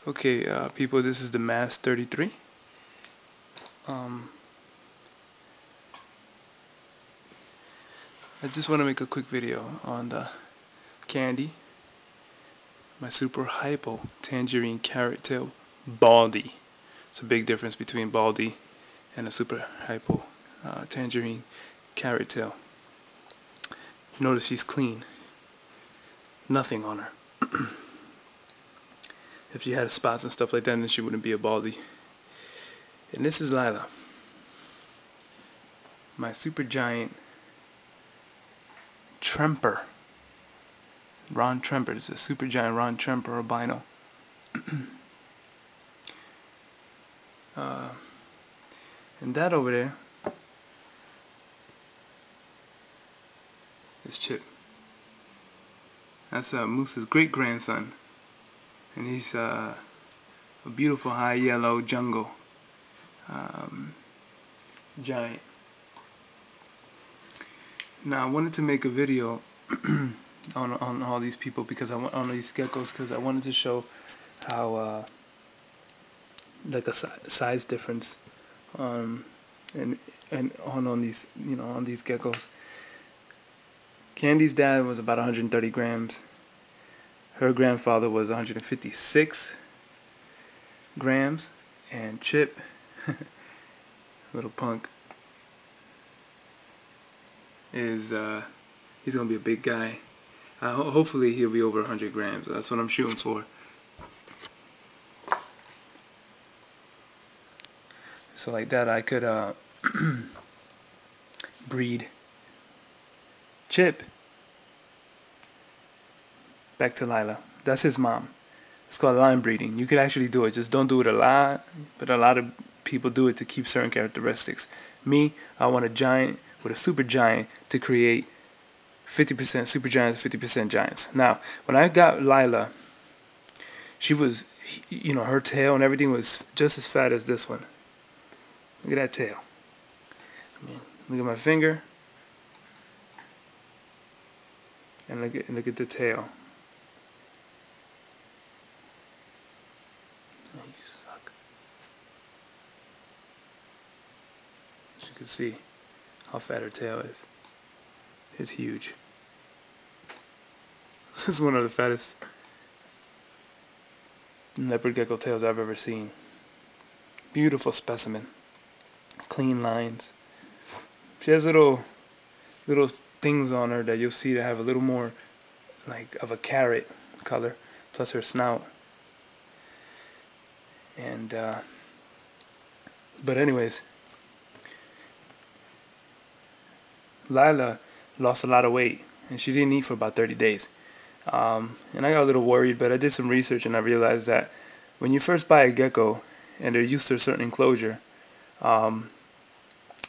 Okay, people, this is the Mass 33. I just want to make a quick video on the candy, my super hypo tangerine carrot tail baldy. It's a big difference between baldy and a super hypo tangerine carrot tail. Notice she's clean, nothing on her. If she had spots and stuff like that, then she wouldn't be a baldy. And this is Lila, my super giant Tremper. Ron Tremper. It's a super giant Ron Tremper albino. And that over there is Chip. That's Moose's great grandson, and he's a beautiful high yellow jungle giant. Now I wanted to make a video on all these people because on these geckos, because I wanted to show how like a size difference and on these, you know, on these geckos. Candy's dad was about 130 grams. Her grandfather was 156 grams, and Chip, little punk, is he's gonna be a big guy. Hopefully he'll be over 100 grams. That's what I'm shooting for. So like that, I could breed Chip back to Lila. That's his mom. It's called line breeding. You could actually do it. Just don't do it a lot, but a lot of people do it to keep certain characteristics. Me, I want a giant with a super giant to create 50% super giants, 50% giants. Now, when I got Lila, she was, you know, her tail and everything was just as fat as this one. Look at that tail. I mean, look at my finger, and look at the tail. Oh, you suck. As you can see how fat her tail is. It's huge. This is one of the fattest leopard gecko tails I've ever seen. Beautiful specimen. Clean lines. She has little things on her that you'll see that have a little more like of a carrot color, plus her snout. And but anyways, Lila lost a lot of weight, and she didn't eat for about 30 days. And I got a little worried, but I did some research and I realized that when you first buy a gecko and they're used to a certain enclosure,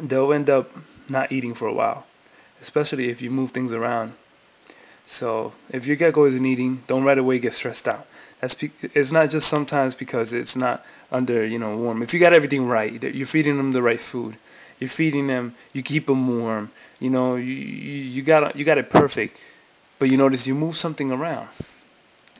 they'll end up not eating for a while, especially if you move things around. So if your gecko isn't eating, don't right away get stressed out. It's not just sometimes because it's not under, you know, warm. If you got everything right, you're feeding them the right food, you're feeding them, you keep them warm, you know, you got it perfect, but you notice you move something around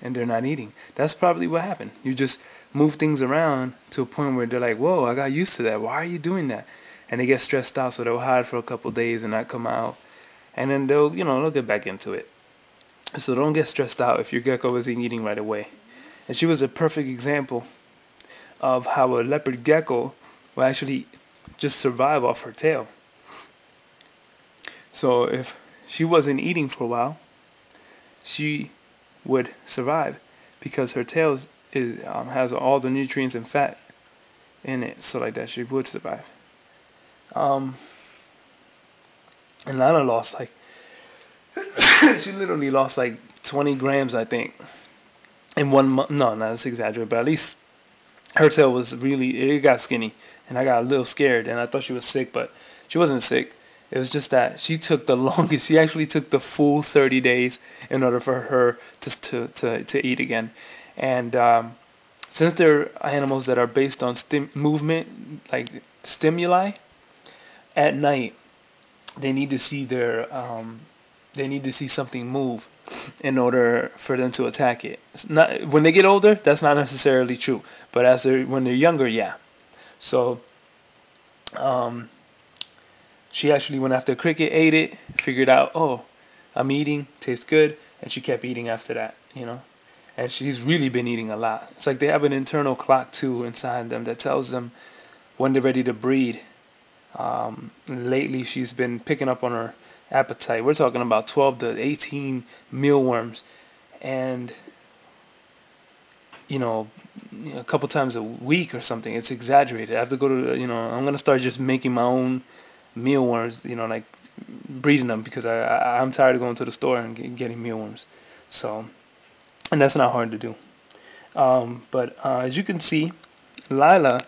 and they're not eating. That's probably what happened. You just move things around to a point where they're like, whoa, I got used to that. Why are you doing that? And they get stressed out, so they'll hide for a couple days and not come out, and then they'll get back into it. So don't get stressed out if your gecko isn't eating right away. And she was a perfect example of how a leopard gecko will actually just survive off her tail. So if she wasn't eating for a while, she would survive because her tail has all the nutrients and fat in it, so like that she would survive. And Lana lost like she literally lost like 20 grams, I think, in 1 month. No, that's exaggerated, but at least her tail was it got skinny, and I got a little scared, and I thought she was sick, but she wasn't sick. It was just that she took the longest. She actually took the full 30 days in order for her to eat again. And since they're animals that are based on movement, like stimuli, at night they need to see they need to see something move in order for them to attack it. It's not when they get older, that's not necessarily true, but when they're younger, yeah. So um, she actually went after a cricket, ate it, figured out, oh, I'm eating, tastes good, and she kept eating after that, you know. And she's really been eating a lot. It's like they have an internal clock too inside them that tells them when they're ready to breed. Lately, she's been picking up on her appetite. We're talking about 12 to 18 mealworms, and you know, a couple times a week or something. It's exaggerated. I have to go to, I'm gonna start just making my own mealworms. Like breeding them because I'm tired of going to the store and getting mealworms. So, and that's not hard to do. But as you can see, Lila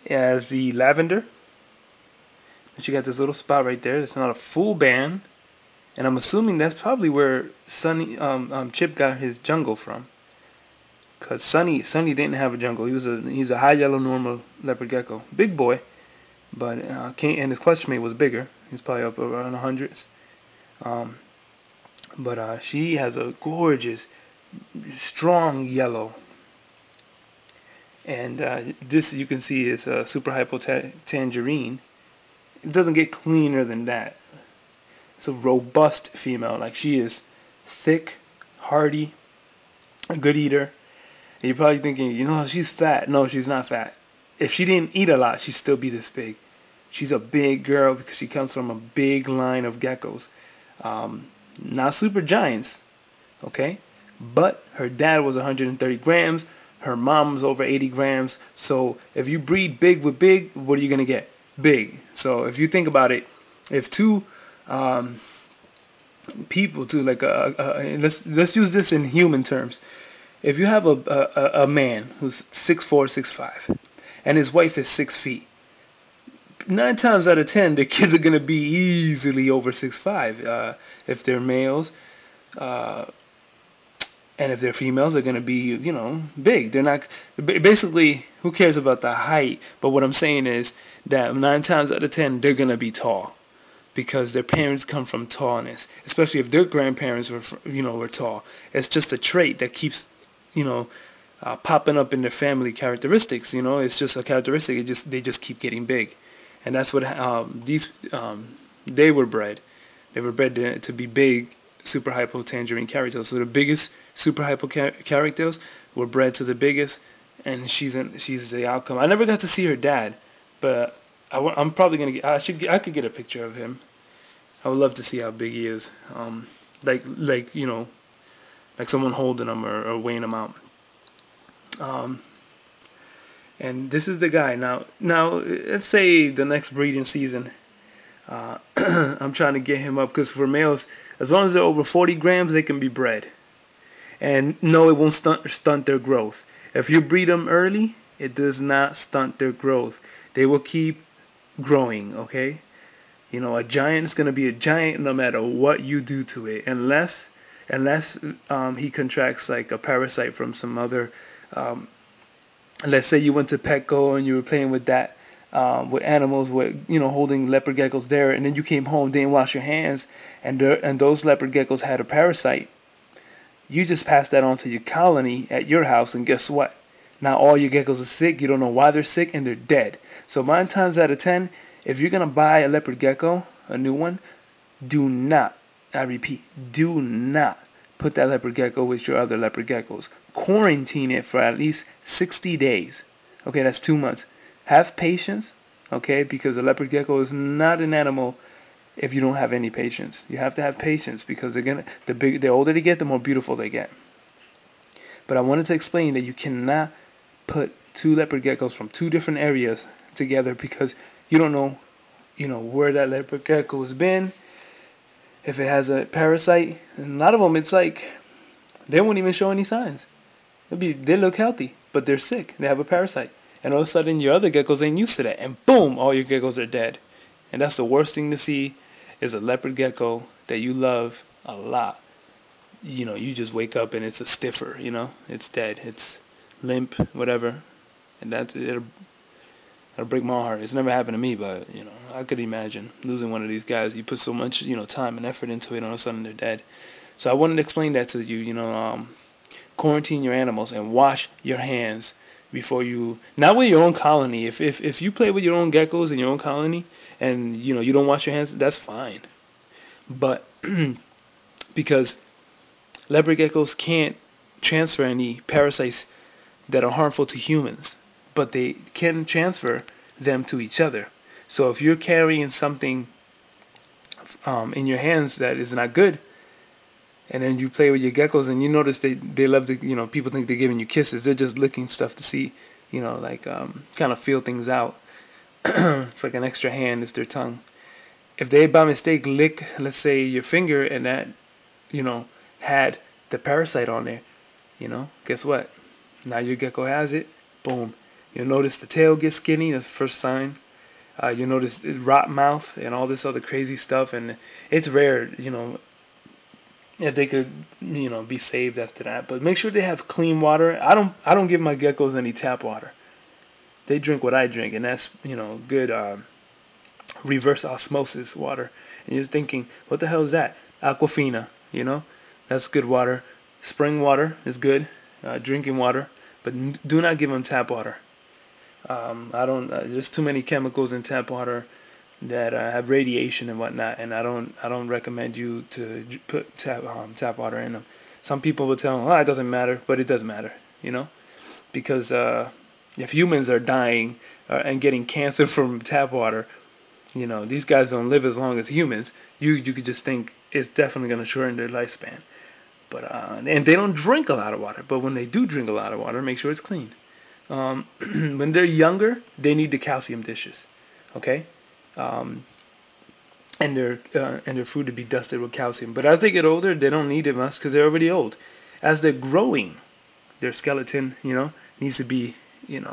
has the lavender. She got this little spot right there. It's not a full band, and I'm assuming that's probably where Chip got his jungle from. Cause Sunny didn't have a jungle. He's a high yellow normal leopard gecko, big boy, but and his clutch mate was bigger. He's probably up around the hundreds. But she has a gorgeous, strong yellow, and this you can see is a super hypo tangerine. It doesn't get cleaner than that. It's a robust female. Like she is thick, hardy, a good eater. And you're probably thinking, she's fat. No, she's not fat. If she didn't eat a lot, she'd still be this big. She's a big girl because she comes from a big line of geckos. Not super giants, okay? But her dad was 130 grams. Her mom was over 80 grams. So if you breed big with big, what are you going to get? Big. So if you think about it, if two people, let's use this in human terms. If you have a man who's 6'4", 6'5", and his wife is 6 feet, 9 times out of 10, their kids are going to be easily over 6'5". If they're males, and if they're females, they're going to be, big. They're not, basically, who cares about the height? But what I'm saying is that 9 times out of 10, they're going to be tall because their parents come from tallness, especially if their grandparents were tall. It's just a trait that keeps popping up in their family characteristics. It's just a characteristic. They just keep getting big, and that's what they were bred. They were bred to be big, super hypo tangerine characters. So the biggest super hypo characters were bred to the biggest, and she's the outcome. I never got to see her dad, but I'm probably gonna get. I could get a picture of him. I would love to see how big he is. Like someone holding him or weighing him out. And this is the guy. Now, let's say the next breeding season, I'm trying to get him up because for males, as long as they're over 40 grams, they can be bred. And no, it won't stunt their growth. If you breed them early, it does not stunt their growth. They will keep growing, okay? A giant is going to be a giant no matter what you do to it, unless he contracts like a parasite from some other, let's say you went to Petco and you were playing with that, with animals, with holding leopard geckos there, and then you came home, didn't wash your hands, and those leopard geckos had a parasite. You just passed that on to your colony at your house, and guess what? Now all your geckos are sick. You don't know why they're sick, and they're dead. So 9 times out of 10, if you're gonna buy a leopard gecko, a new one, do not, I repeat, do not put that leopard gecko with your other leopard geckos. Quarantine it for at least 60 days. Okay, that's 2 months. Have patience, okay, because a leopard gecko is not an animal if you don't have any patience. You have to have patience because the older they get, the more beautiful they get. But I wanted to explain that you cannot put 2 leopard geckos from 2 different areas together because you don't know, where that leopard gecko has been. If it has a parasite, and a lot of them, it's like they won't even show any signs. They look healthy, but they're sick. They have a parasite, and all of a sudden your other geckos ain't used to that, and boom, all your geckos are dead. And that's the worst thing to see, is a leopard gecko that you love a lot. You just wake up and it's a stiffer. It's dead. It's limp, whatever, and it'll break my heart. It's never happened to me, but I could imagine losing one of these guys. You put so much time and effort into it, and all of a sudden they're dead. So I wanted to explain that to you. Quarantine your animals and wash your hands before you, not with your own colony. If you play with your own geckos in your own colony and you don't wash your hands, that's fine. But because leopard geckos can't transfer any parasites that are harmful to humans, but they can transfer them to each other. So if you're carrying something in your hands that is not good, and then you play with your geckos and you notice they love to, people think they're giving you kisses. They're just licking stuff to see, like kind of feel things out. It's like an extra hand, it's their tongue. If they by mistake lick, let's say, your finger and that, had the parasite on there, guess what? Now your gecko has it, boom. You'll notice the tail gets skinny, that's the first sign. You'll notice rot mouth and all this other crazy stuff, and it's rare, if they could, be saved after that. But make sure they have clean water. I don't give my geckos any tap water. They drink what I drink, and that's, good reverse osmosis water. And you're thinking, what the hell is that? Aquafina, that's good water. Spring water is good, drinking water, but do not give them tap water. I don't. There's too many chemicals in tap water that have radiation and whatnot, and I don't recommend you to put tap water in them. Some people will tell them, it doesn't matter, but it does matter, because if humans are dying and getting cancer from tap water, these guys don't live as long as humans. You could just think it's definitely going to shorten their lifespan. But and they don't drink a lot of water, but when they do drink a lot of water, make sure it's clean. When they're younger, they need the calcium dishes, okay? And their food to be dusted with calcium. But as they get older, they don't need it much because they're already old. As they're growing, their skeleton, needs to be, it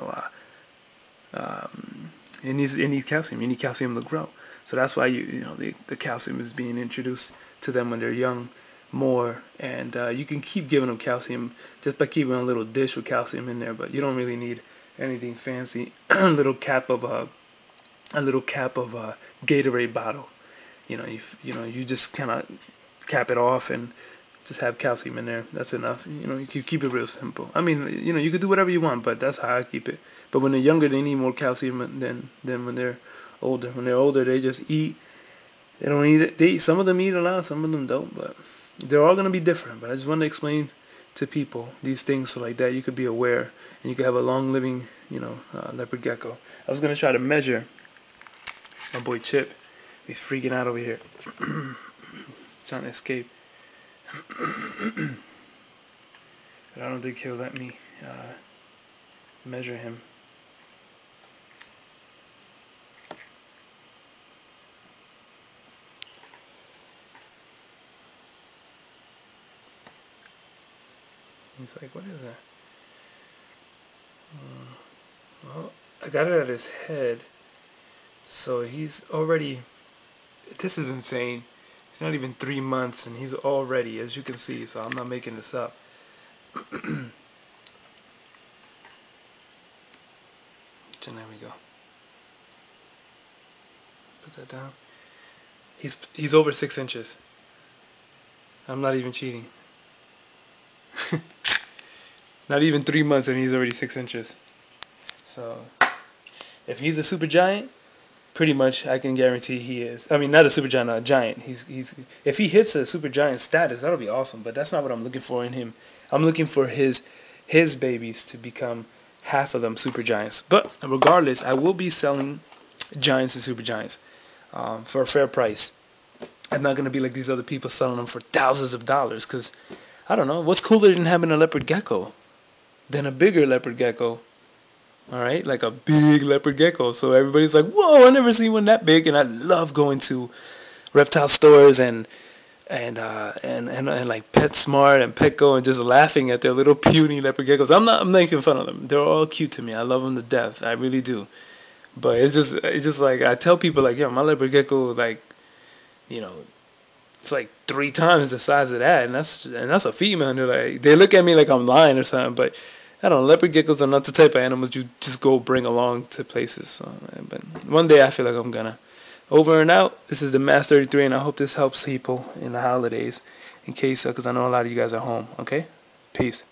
needs calcium. You need calcium to grow. So that's why the calcium is being introduced to them when they're young more, and you can keep giving them calcium just by keeping a little dish with calcium in there, but you don't really need anything fancy. a little cap of Gatorade bottle. You just kind of cap it off and just have calcium in there. That's enough. You can keep it real simple. I mean, you could do whatever you want, but that's how I keep it. But when they're younger, they need more calcium than when they're older. When they're older, they just eat. They don't eat it. Some of them eat a lot, some of them don't, but they're all going to be different. But I just want to explain to people these things so like that you could be aware and you could have a long living, leopard gecko. I was going to try to measure my boy Chip. He's freaking out over here. Trying to escape. But I don't think he'll let me measure him. He's like, what is that? Well, I got it at his head. So he's already, this is insane. He's not even 3 months and he's already, as you can see, so I'm not making this up. So there we go. Put that down. He's over 6 inches. I'm not even cheating. Not even 3 months and he's already 6 inches. So if he's a super giant, pretty much I can guarantee he is. I mean, not a super giant, a giant. He's if he hits a super giant status, that'll be awesome. But that's not what I'm looking for in him. I'm looking for his babies to become half of them super giants. But regardless, I will be selling giants and super giants for a fair price. I'm not gonna be like these other people selling them for thousands of dollars. Cause I don't know what's cooler than having a leopard gecko than a bigger leopard gecko. All right, like a big leopard gecko. So everybody's like, "Whoa, I never seen one that big." And I love going to reptile stores and like PetSmart and Petco and just laughing at their little puny leopard geckos. I'm making fun of them. They're all cute to me. I love them to death. I really do. But it's just like I tell people like, "Yeah, my leopard gecko like, it's like 3 times the size of that," and that's a female. And they look at me like I'm lying or something, but I don't know. Leopard geckos are not the type of animals you just go bring along to places. So, but one day I feel like I'm gonna. Over and out. This is the Mass 33, and I hope this helps people in the holidays. in case, because I know a lot of you guys are home. Okay? Peace.